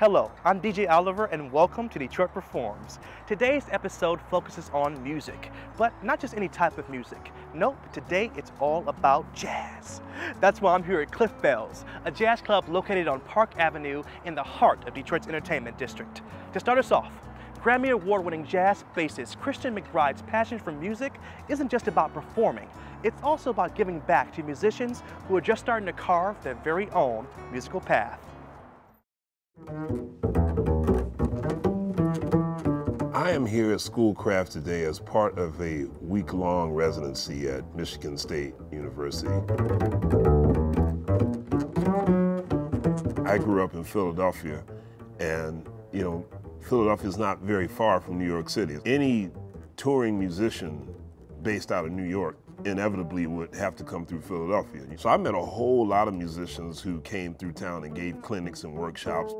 Hello, I'm DJ Oliver and welcome to Detroit Performs. Today's episode focuses on music, but not just any type of music. Nope, today it's all about jazz. That's why I'm here at Cliff Bells, a jazz club located on Park Avenue in the heart of Detroit's entertainment district. To start us off, Grammy Award-winning jazz bassist Christian McBride's passion for music isn't just about performing, it's also about giving back to musicians who are just starting to carve their very own musical path. I am here at Schoolcraft today as part of a week-long residency at Michigan State University. I grew up in Philadelphia, and Philadelphia is not very far from New York City. Any touring musician based out of New York inevitably would have to come through Philadelphia. So I met a whole lot of musicians who came through town and gave clinics and workshops.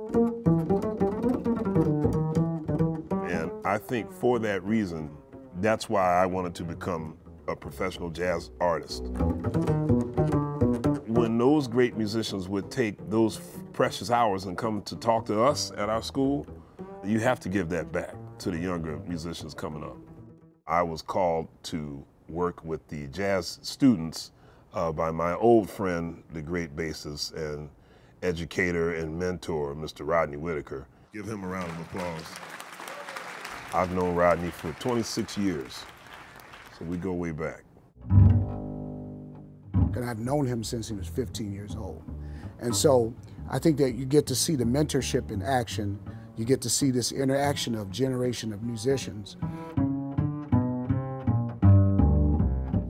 And I think for that reason, that's why I wanted to become a professional jazz artist. When those great musicians would take those precious hours and come to talk to us at our school, you have to give that back to the younger musicians coming up. I was called to work with the jazz students by my old friend, the great bassist and educator and mentor, Mr. Rodney Whitaker. Give him a round of applause. I've known Rodney for 26 years, so we go way back. And I've known him since he was 15 years old. And so I think that you get to see the mentorship in action. You get to see this interaction of generation of musicians.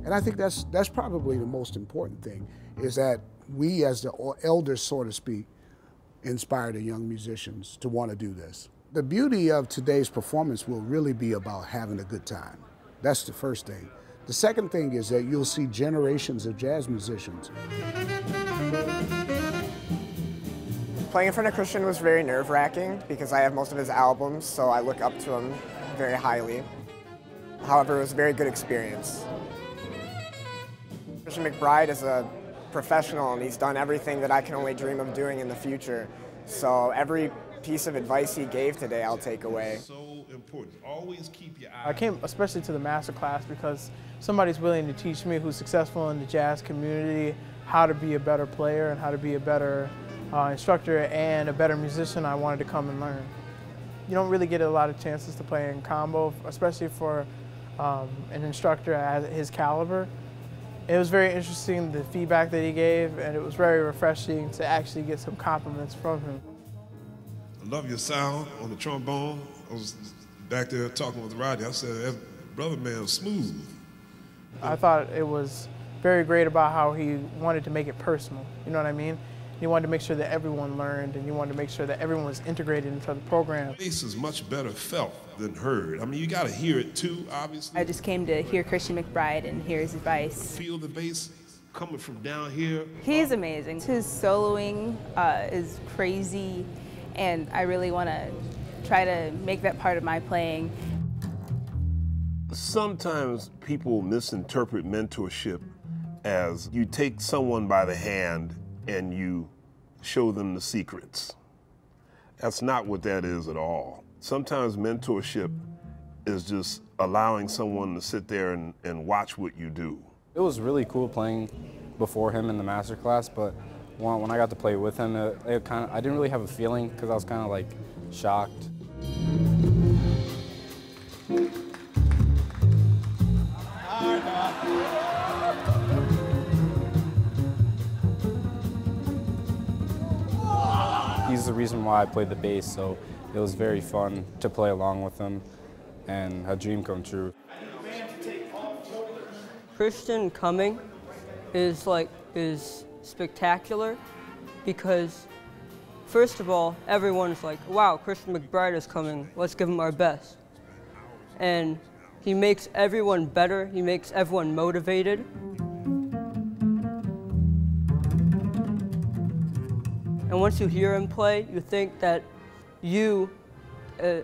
And I think that's probably the most important thing, is that we as the elders, so to speak, inspire the young musicians to want to do this. The beauty of today's performance will really be about having a good time. That's the first thing. The second thing is that you'll see generations of jazz musicians. Playing in front of Christian was very nerve-wracking because I have most of his albums, so I look up to him very highly. However, it was a very good experience. Christian McBride is a professional and he's done everything that I can only dream of doing in the future. So every piece of advice he gave today, I'll take away. So important. Always keep your eyes. I came especially to the master class because somebody's willing to teach me, who's successful in the jazz community, how to be a better player and how to be a better instructor and a better musician. I wanted to come and learn. You don't really get a lot of chances to play in combo, especially for an instructor at his caliber. It was very interesting, the feedback that he gave, and it was very refreshing to actually get some compliments from him. I love your sound on the trombone. I was back there talking with Rodney. I said, that brother man was smooth. I thought it was very great about how he wanted to make it personal, you know what I mean? He wanted to make sure that everyone learned, and he wanted to make sure that everyone was integrated into the program. Bass is much better felt than heard. I mean, you got to hear it too, obviously. I just came to hear Christian McBride and hear his advice. Feel the bass coming from down here. He's amazing. His soloing is crazy, and I really want to try to make that part of my playing. Sometimes people misinterpret mentorship as you take someone by the hand and you show them the secrets. That's not what that is at all. Sometimes mentorship is just allowing someone to sit there and watch what you do. It was really cool playing before him in the master class, but when I got to play with him, I didn't really have a feeling because I was kind of like shocked. He's the reason why I played the bass, so it was very fun to play along with him and a dream come true. Christian coming is spectacular because, first of all, everyone's like, wow, Christian McBride is coming, let's give him our best. And he makes everyone better, he makes everyone motivated. And once you hear him play, you think that you, as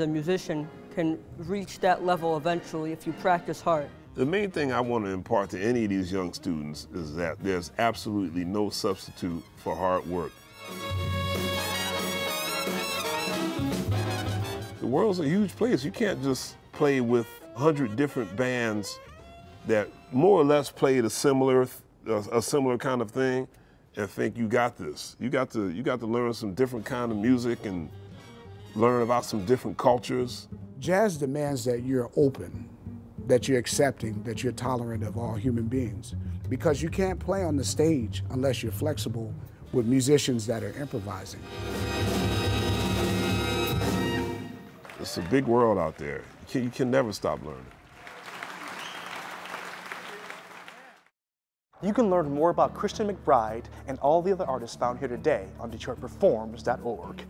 a musician, can reach that level eventually if you practice hard. The main thing I want to impart to any of these young students is that there's absolutely no substitute for hard work. world's a huge place. You can't just play with 100 different bands that more or less played a similar kind of thing and think you got this. You got to learn some different kind of music and learn about some different cultures. Jazz demands that you're open, that you're accepting, that you're tolerant of all human beings, because you can't play on the stage unless you're flexible with musicians that are improvising. It's a big world out there. You can never stop learning. You can learn more about Christian McBride and all the other artists found here today on DetroitPerforms.org.